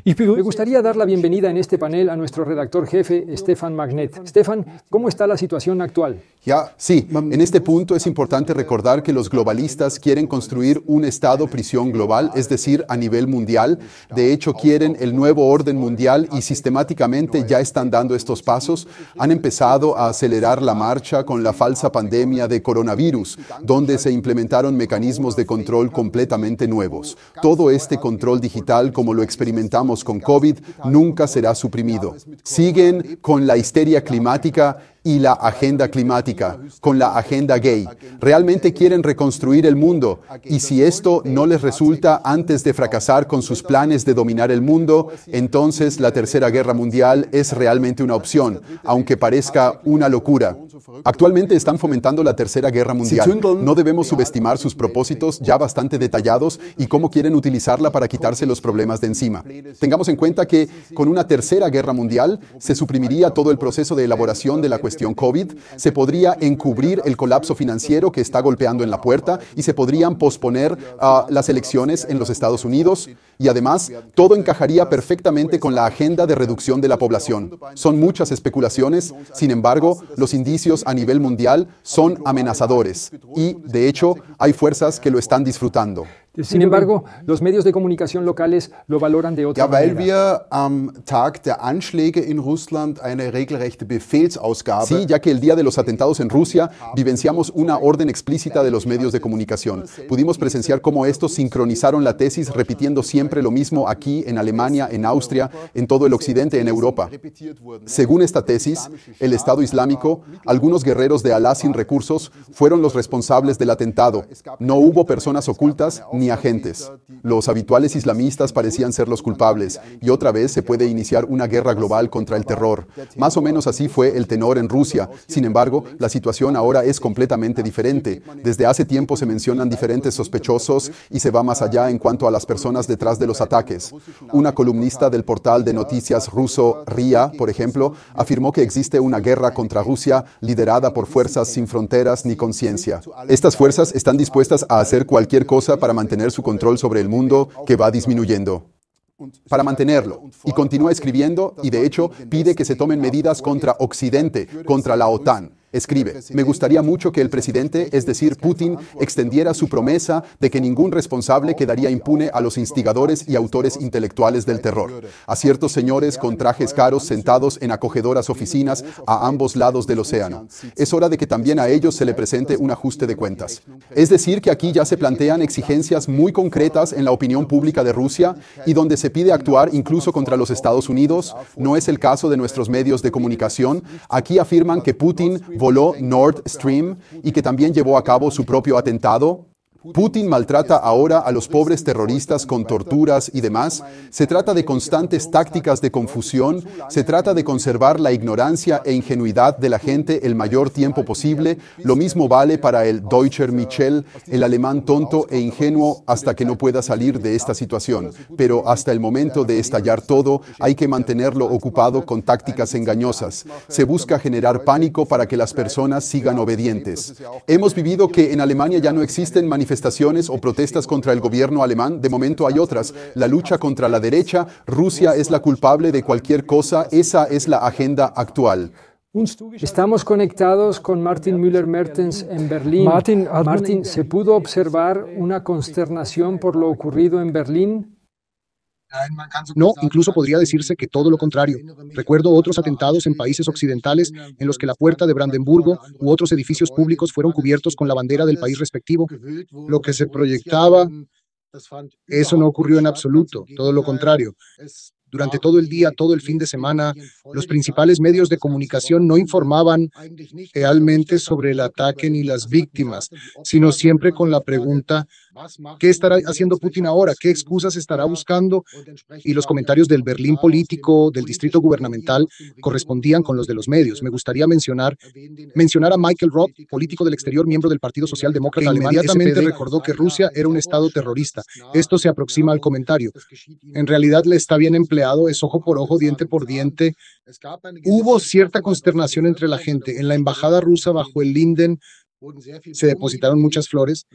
Me gustaría dar la bienvenida en este panel a nuestro redactor jefe, Stefan Magnet. Stefan, ¿cómo está la situación actual? Sí, en este punto es importante recordar que los globalistas quieren construir un Estado-prisión global, es decir, a nivel mundial. De hecho, quieren el nuevo orden mundial y sistemáticamente ya están dando estos pasos. Han empezado a acelerar la marcha con la falsa pandemia de coronavirus, donde se implementaron mecanismos de control completamente nuevos. Todo este control digital, como lo experimentamos con COVID, nunca será suprimido. Siguen con la histeria climática y la agenda climática, con la agenda gay. Realmente quieren reconstruir el mundo, y si esto no les resulta antes de fracasar con sus planes de dominar el mundo, entonces la Tercera Guerra Mundial es realmente una opción, aunque parezca una locura. Actualmente están fomentando la Tercera Guerra Mundial. No debemos subestimar sus propósitos ya bastante detallados y cómo quieren utilizarla para quitarse los problemas de encima. Tengamos en cuenta que con una Tercera Guerra Mundial se suprimiría todo el proceso de elaboración de la cuestión COVID, se podría encubrir el colapso financiero que está golpeando en la puerta y se podrían posponer las elecciones en los Estados Unidos, y además todo encajaría perfectamente con la agenda de reducción de la población. Son muchas especulaciones, sin embargo, los indicios a nivel mundial son amenazadores y, de hecho, hay fuerzas que lo están disfrutando. Sin embargo, los medios de comunicación locales lo valoran de otra manera. Weil wir am Tag der Anschläge in Russland eine regelrechte Befehlsausgabe. Sí, ya que el día de los atentados en Rusia vivenciamos una orden explícita de los medios de comunicación. Pudimos presenciar cómo estos sincronizaron la tesis repitiendo siempre lo mismo aquí, en Alemania, en Austria, en todo el occidente, en Europa. Según esta tesis, el Estado Islámico, algunos guerreros de Alá sin recursos, fueron los responsables del atentado. No hubo personas ocultas ni agentes. Los habituales islamistas parecían ser los culpables, y otra vez se puede iniciar una guerra global contra el terror. Más o menos así fue el tenor en Rusia. Sin embargo, la situación ahora es completamente diferente. Desde hace tiempo se mencionan diferentes sospechosos y se va más allá en cuanto a las personas detrás de los ataques. Una columnista del portal de noticias ruso RIA, por ejemplo, afirmó que existe una guerra contra Rusia liderada por fuerzas sin fronteras ni conciencia. Estas fuerzas están dispuestas a hacer cualquier cosa para mantener su control sobre el mundo, que va disminuyendo. Para mantenerlo. Y continúa escribiendo y, de hecho, pide que se tomen medidas contra Occidente, contra la OTAN. Escribe: me gustaría mucho que el presidente, es decir, Putin, extendiera su promesa de que ningún responsable quedaría impune a los instigadores y autores intelectuales del terror, a ciertos señores con trajes caros sentados en acogedoras oficinas a ambos lados del océano. Es hora de que también a ellos se le presente un ajuste de cuentas. Es decir, que aquí ya se plantean exigencias muy concretas en la opinión pública de Rusia y donde se pide actuar incluso contra los Estados Unidos. No es el caso de nuestros medios de comunicación. Aquí afirman que Putin voló Nord Stream y que también llevó a cabo su propio atentado. Putin maltrata ahora a los pobres terroristas con torturas y demás. Se trata de constantes tácticas de confusión. Se trata de conservar la ignorancia e ingenuidad de la gente el mayor tiempo posible. Lo mismo vale para el Deutscher Michel, el alemán tonto e ingenuo, hasta que no pueda salir de esta situación. Pero hasta el momento de estallar todo, hay que mantenerlo ocupado con tácticas engañosas. Se busca generar pánico para que las personas sigan obedientes. Hemos vivido que en Alemania ya no existen manifestaciones o protestas contra el gobierno alemán. De momento hay otras. La lucha contra la derecha. Rusia es la culpable de cualquier cosa. Esa es la agenda actual. Estamos conectados con Martin Müller-Mertens en Berlín. Martin, ¿se pudo observar una consternación por lo ocurrido en Berlín? No, incluso podría decirse que todo lo contrario. Recuerdo otros atentados en países occidentales en los que la puerta de Brandenburgo u otros edificios públicos fueron cubiertos con la bandera del país respectivo. Lo que se proyectaba, eso no ocurrió en absoluto, todo lo contrario. Durante todo el día, todo el fin de semana, los principales medios de comunicación no informaban realmente sobre el ataque ni las víctimas, sino siempre con la pregunta: ¿qué estará haciendo Putin ahora? ¿Qué excusas estará buscando? Y los comentarios del Berlín político, del distrito gubernamental, correspondían con los de los medios. Me gustaría mencionar a Michael Roth, político del exterior, miembro del Partido Socialdemócrata Alemán. Inmediatamente recordó que Rusia era un estado terrorista. Esto se aproxima al comentario. En realidad le está bien empleado, es ojo por ojo, diente por diente. Hubo cierta consternación entre la gente. En la embajada rusa bajo el Linden Se depositaron muchas flores.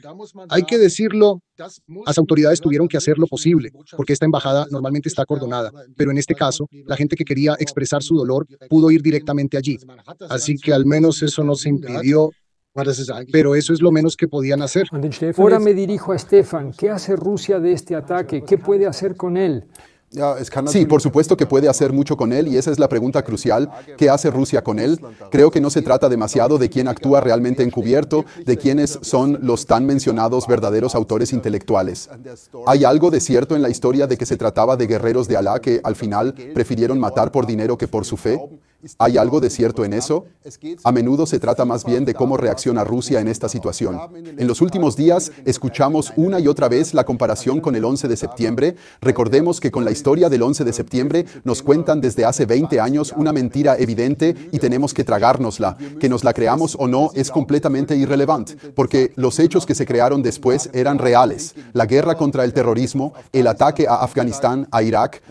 Hay que decirlo, las autoridades tuvieron que hacer lo posible, porque esta embajada normalmente está acordonada, pero en este caso, la gente que quería expresar su dolor pudo ir directamente allí. Así que al menos eso no se impidió, pero eso es lo menos que podían hacer. Ahora me dirijo a Stefan. ¿Qué hace Rusia de este ataque? ¿Qué puede hacer con él? Sí, por supuesto que puede hacer mucho con él y esa es la pregunta crucial. ¿Qué hace Rusia con él? Creo que no se trata demasiado de quién actúa realmente encubierto, de quiénes son los tan mencionados verdaderos autores intelectuales. Hay algo de cierto en la historia de que se trataba de guerreros de Alá que al final prefirieron matar por dinero que por su fe. ¿Hay algo de cierto en eso? A menudo se trata más bien de cómo reacciona Rusia en esta situación. En los últimos días escuchamos una y otra vez la comparación con el 11 de septiembre. Recordemos que con la historia del 11 de septiembre nos cuentan desde hace 20 años una mentira evidente y tenemos que tragárnosla. Que nos la creamos o no es completamente irrelevante, porque los hechos que se crearon después eran reales. La guerra contra el terrorismo, el ataque a Afganistán, a Irak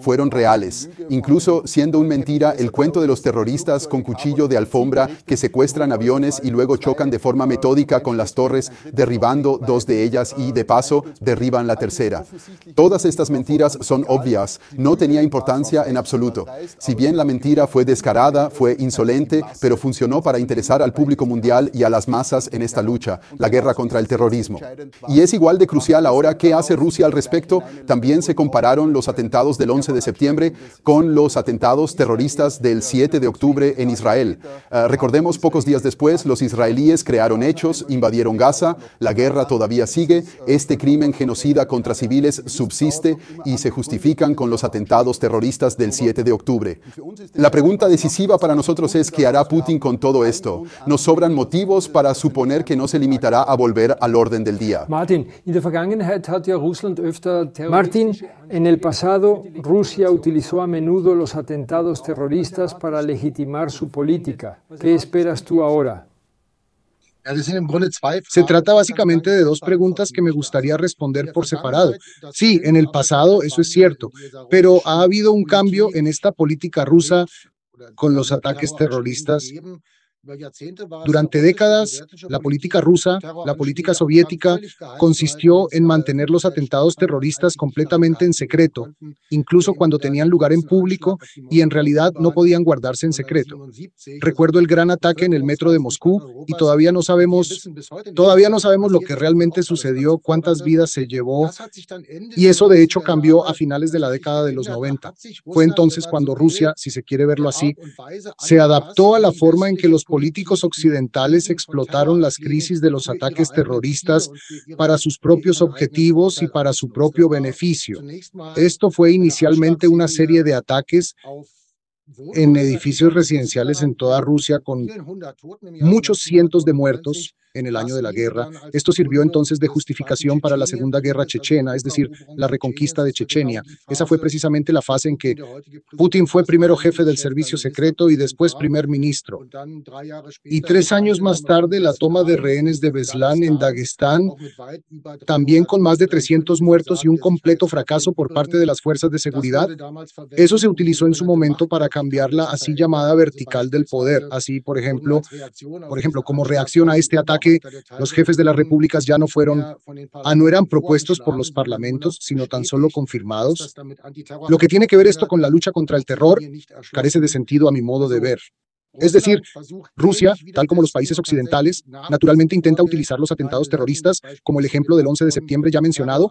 fueron reales. Incluso siendo un mentira, el cuento de los terroristas con cuchillo de alfombra que secuestran aviones y luego chocan de forma metódica con las torres, derribando dos de ellas y, de paso, derriban la tercera. Todas estas mentiras son obvias, no tenía importancia en absoluto. Si bien la mentira fue descarada, fue insolente, pero funcionó para interesar al público mundial y a las masas en esta lucha, la guerra contra el terrorismo. Y es igual de crucial ahora qué hace Rusia al respecto. También se compararon los atentados del 11 de septiembre con los atentados terroristas del 7 de octubre en Israel. Recordemos, pocos días después, los israelíes crearon hechos, invadieron Gaza, la guerra todavía sigue, este crimen genocida contra civiles subsiste y se justifican con los atentados terroristas del 7 de octubre. La pregunta decisiva para nosotros es ¿qué hará Putin con todo esto? Nos sobran motivos para suponer que no se limitará a volver al orden del día. Martin, en el pasado, Rusia utilizó a menudo los atentados terroristas para legitimar su política. ¿Qué esperas tú ahora? Se trata básicamente de dos preguntas que me gustaría responder por separado. Sí, en el pasado eso es cierto, pero ha habido un cambio en esta política rusa con los ataques terroristas. Durante décadas, la política rusa, la política soviética, consistió en mantener los atentados terroristas completamente en secreto, incluso cuando tenían lugar en público y en realidad no podían guardarse en secreto. Recuerdo el gran ataque en el metro de Moscú y todavía no sabemos lo que realmente sucedió, cuántas vidas se llevó, y eso de hecho cambió a finales de la década de los 90. Fue entonces cuando Rusia, si se quiere verlo así, se adaptó a la forma en que los políticos occidentales explotaron las crisis de los ataques terroristas para sus propios objetivos y para su propio beneficio. Esto fue inicialmente una serie de ataques en edificios residenciales en toda Rusia con muchos cientos de muertos en el año de la guerra. Esto sirvió entonces de justificación para la Segunda Guerra Chechena, es decir, la reconquista de Chechenia. Esa fue precisamente la fase en que Putin fue primero jefe del servicio secreto y después primer ministro. Y 3 años más tarde, la toma de rehenes de Beslan en Dagestán, también con más de 300 muertos y un completo fracaso por parte de las fuerzas de seguridad. Eso se utilizó en su momento para cambiar la así llamada vertical del poder. Así, por ejemplo, como reacción a este ataque, los jefes de las repúblicas ya no eran propuestos por los parlamentos, sino tan solo confirmados. Lo que tiene que ver esto con la lucha contra el terror carece de sentido a mi modo de ver. Es decir, Rusia, tal como los países occidentales, naturalmente intenta utilizar los atentados terroristas, como el ejemplo del 11 de septiembre ya mencionado,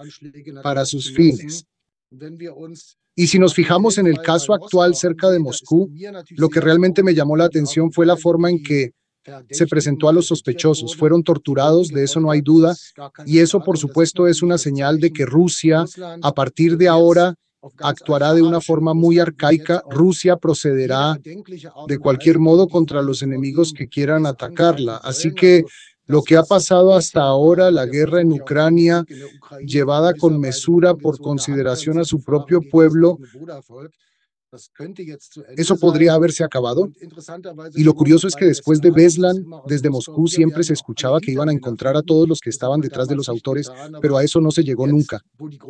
para sus fines. Y si nos fijamos en el caso actual cerca de Moscú, lo que realmente me llamó la atención fue la forma en que se presentó a los sospechosos. Fueron torturados, de eso no hay duda, y eso por supuesto es una señal de que Rusia, a partir de ahora, actuará de una forma muy arcaica. Rusia procederá de cualquier modo contra los enemigos que quieran atacarla. Así que lo que ha pasado hasta ahora, la guerra en Ucrania, llevada con mesura por consideración a su propio pueblo, Eso podría haberse acabado. Y lo curioso es que después de Beslan, desde Moscú siempre se escuchaba que iban a encontrar a todos los que estaban detrás de los autores, pero a eso no se llegó nunca.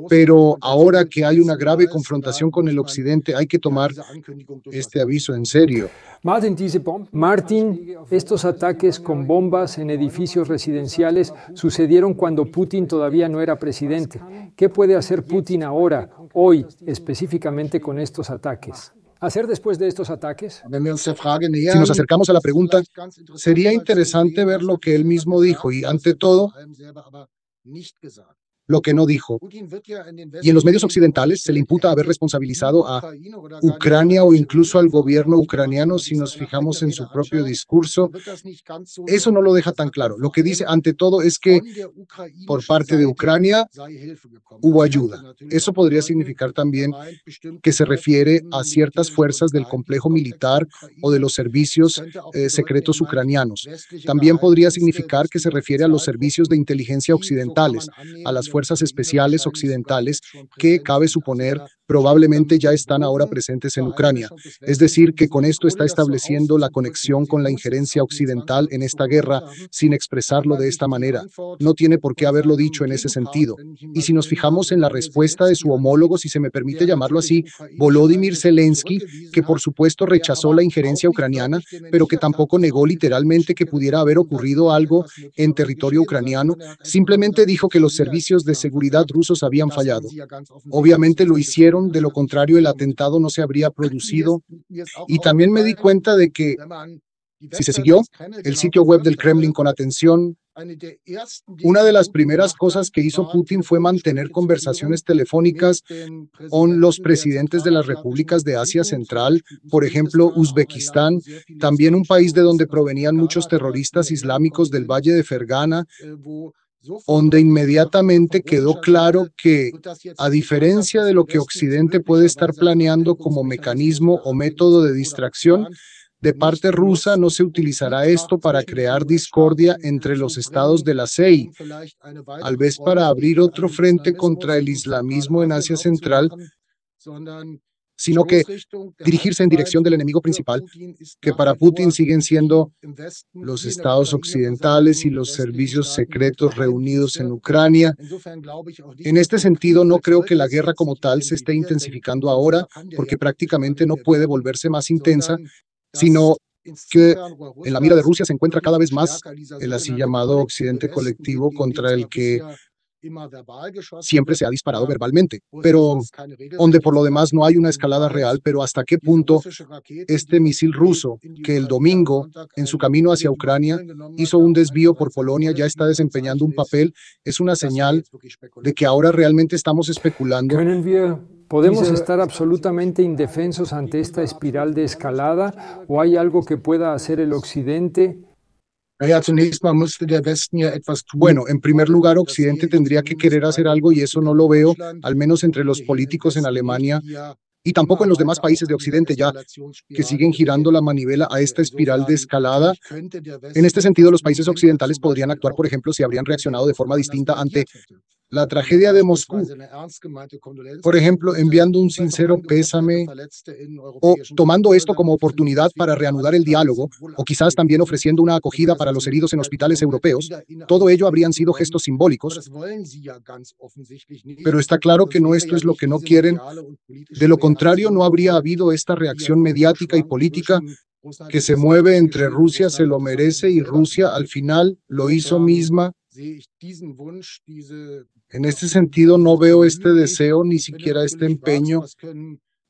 Pero ahora que hay una grave confrontación con el Occidente, hay que tomar este aviso en serio. Martin, estos ataques con bombas en edificios residenciales sucedieron cuando Putin todavía no era presidente. ¿Qué puede hacer Putin ahora, hoy, específicamente con estos ataques? ¿Hacer después de estos ataques? Si nos acercamos a la pregunta, sería interesante ver lo que él mismo dijo y, ante todo, lo que no dijo. Y en los medios occidentales se le imputa haber responsabilizado a Ucrania o incluso al gobierno ucraniano. Si nos fijamos en su propio discurso, eso no lo deja tan claro. Lo que dice ante todo es que por parte de Ucrania hubo ayuda. Eso podría significar también que se refiere a ciertas fuerzas del complejo militar o de los servicios secretos ucranianos. También podría significar que se refiere a los servicios de inteligencia occidentales, a las fuerzas especiales occidentales que, cabe suponer, probablemente ya están ahora presentes en Ucrania. Es decir, que con esto está estableciendo la conexión con la injerencia occidental en esta guerra sin expresarlo de esta manera. No tiene por qué haberlo dicho en ese sentido. Y si nos fijamos en la respuesta de su homólogo, si se me permite llamarlo así, Volodymyr Zelensky, que por supuesto rechazó la injerencia ucraniana, pero que tampoco negó literalmente que pudiera haber ocurrido algo en territorio ucraniano, simplemente dijo que los servicios de seguridad rusos habían fallado. Obviamente lo hicieron, de lo contrario el atentado no se habría producido. Y también me di cuenta de que, si se siguió el sitio web del Kremlin con atención, una de las primeras cosas que hizo Putin fue mantener conversaciones telefónicas con los presidentes de las repúblicas de Asia Central, por ejemplo, Uzbekistán, también un país de donde provenían muchos terroristas islámicos del Valle de Fergana, donde inmediatamente quedó claro que, a diferencia de lo que Occidente puede estar planeando como mecanismo o método de distracción, de parte rusa no se utilizará esto para crear discordia entre los estados de la CEI, tal vez para abrir otro frente contra el islamismo en Asia Central, sino que dirigirse en dirección del enemigo principal, que para Putin siguen siendo los estados occidentales y los servicios secretos reunidos en Ucrania. En este sentido, no creo que la guerra como tal se esté intensificando ahora, porque prácticamente no puede volverse más intensa, sino que en la mira de Rusia se encuentra cada vez más el así llamado Occidente colectivo contra el que siempre se ha disparado verbalmente, pero donde por lo demás no hay una escalada real. Pero ¿hasta qué punto este misil ruso, que el domingo, en su camino hacia Ucrania, hizo un desvío por Polonia, ya está desempeñando un papel? Es una señal de que ahora realmente estamos especulando. ¿Podemos estar absolutamente indefensos ante esta espiral de escalada o hay algo que pueda hacer el Occidente? Bueno, en primer lugar, Occidente tendría que querer hacer algo y eso no lo veo, al menos entre los políticos en Alemania y tampoco en los demás países de Occidente ya, que siguen girando la manivela a esta espiral de escalada. En este sentido, los países occidentales podrían actuar, por ejemplo, si habrían reaccionado de forma distinta ante la tragedia de Moscú, por ejemplo, enviando un sincero pésame o tomando esto como oportunidad para reanudar el diálogo o quizás también ofreciendo una acogida para los heridos en hospitales europeos. Todo ello habrían sido gestos simbólicos, pero está claro que no, esto es lo que no quieren. De lo contrario, no habría habido esta reacción mediática y política que se mueve entre Rusia se lo merece y Rusia al final lo hizo misma. En este sentido, no veo este deseo, ni siquiera este empeño.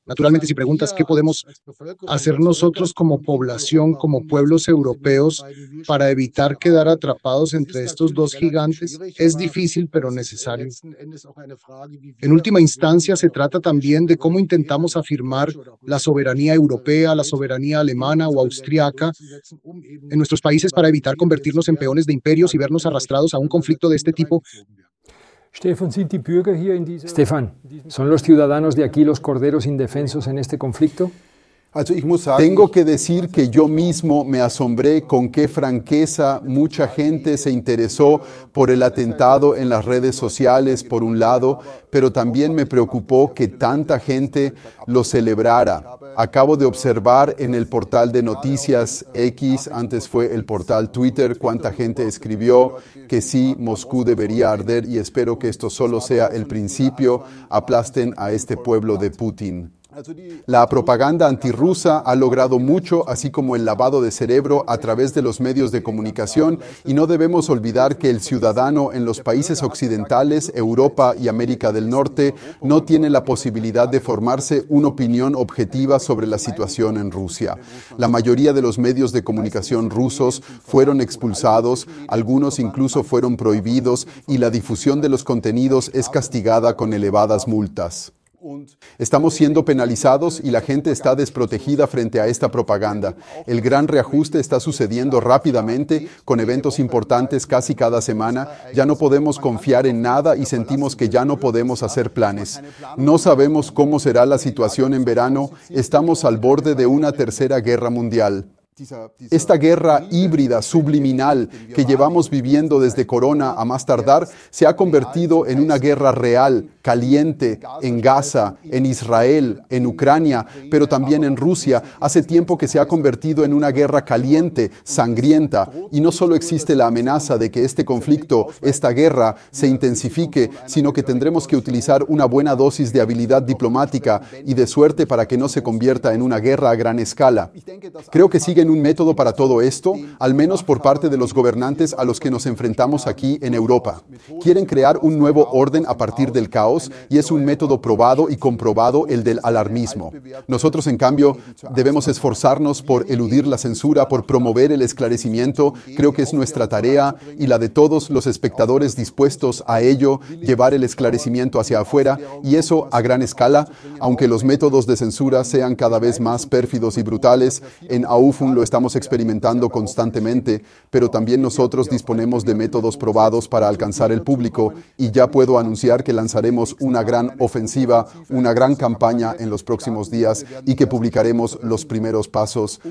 Naturalmente, si preguntas qué podemos hacer nosotros como población, como pueblos europeos, para evitar quedar atrapados entre estos dos gigantes, es difícil pero necesario. En última instancia, se trata también de cómo intentamos afirmar la soberanía europea, la soberanía alemana o austriaca en nuestros países para evitar convertirnos en peones de imperios y vernos arrastrados a un conflicto de este tipo. Stefan, ¿son los ciudadanos de aquí los corderos indefensos en este conflicto? Tengo que decir que yo mismo me asombré con qué franqueza mucha gente se interesó por el atentado en las redes sociales, por un lado, pero también me preocupó que tanta gente lo celebrara. Acabo de observar en el portal de noticias X, antes fue el portal Twitter, cuánta gente escribió que sí, Moscú debería arder, y espero que esto solo sea el principio. Aplasten a este pueblo de Putin. La propaganda antirrusa ha logrado mucho, así como el lavado de cerebro a través de los medios de comunicación, y no debemos olvidar que el ciudadano en los países occidentales, Europa y América del Norte, no tiene la posibilidad de formarse una opinión objetiva sobre la situación en Rusia. La mayoría de los medios de comunicación rusos fueron expulsados, algunos incluso fueron prohibidos, y la difusión de los contenidos es castigada con elevadas multas. Estamos siendo penalizados y la gente está desprotegida frente a esta propaganda. El gran reajuste está sucediendo rápidamente, con eventos importantes casi cada semana. Ya no podemos confiar en nada y sentimos que ya no podemos hacer planes. No sabemos cómo será la situación en verano. Estamos al borde de una tercera guerra mundial. Esta guerra híbrida, subliminal, que llevamos viviendo desde Corona a más tardar, se ha convertido en una guerra real, caliente, en Gaza, en Israel, en Ucrania, pero también en Rusia. Hace tiempo que se ha convertido en una guerra caliente, sangrienta, y no solo existe la amenaza de que este conflicto, esta guerra, se intensifique, sino que tendremos que utilizar una buena dosis de habilidad diplomática y de suerte para que no se convierta en una guerra a gran escala. Creo que siguen un método para todo esto, al menos por parte de los gobernantes a los que nos enfrentamos aquí en Europa. Quieren crear un nuevo orden a partir del caos, y es un método probado y comprobado, el del alarmismo. Nosotros, en cambio, debemos esforzarnos por eludir la censura, por promover el esclarecimiento. Creo que es nuestra tarea y la de todos los espectadores dispuestos a ello, llevar el esclarecimiento hacia afuera, y eso a gran escala, aunque los métodos de censura sean cada vez más pérfidos y brutales. En AUFUN lo estamos experimentando constantemente, pero también nosotros disponemos de métodos probados para alcanzar el público, y ya puedo anunciar que lanzaremos una gran ofensiva, una gran campaña en los próximos días, y que publicaremos los primeros pasos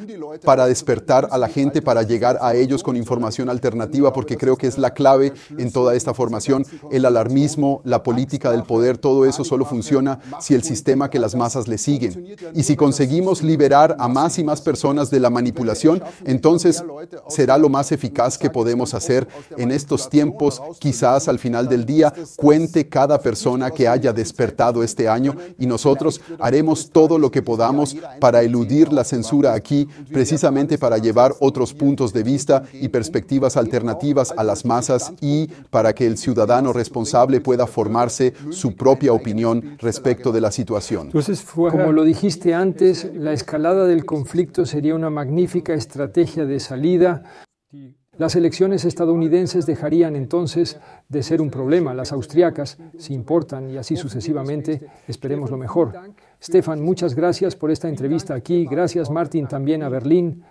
para despertar a la gente, para llegar a ellos con información alternativa, porque creo que es la clave en toda esta formación. El alarmismo, la política del poder, todo eso solo funciona si el sistema que las masas le siguen. Y si conseguimos liberar a más y más personas de la manipulación, entonces será lo más eficaz que podemos hacer en estos tiempos. Quizás al final del día cuente cada persona que haya despertado este año, y nosotros haremos todo lo que podamos para eludir la censura aquí, precisamente para llevar otros puntos de vista y perspectivas alternativas a las masas, y para que el ciudadano responsable pueda formarse su propia opinión respecto de la situación. Entonces, como lo dijiste antes, la escalada del conflicto sería una magnífica estrategia de salida. Las elecciones estadounidenses dejarían entonces de ser un problema. Las austriacas se importan, y así sucesivamente. Esperemos lo mejor. Stefan, muchas gracias por esta entrevista aquí. Gracias, Martin, también a Berlín.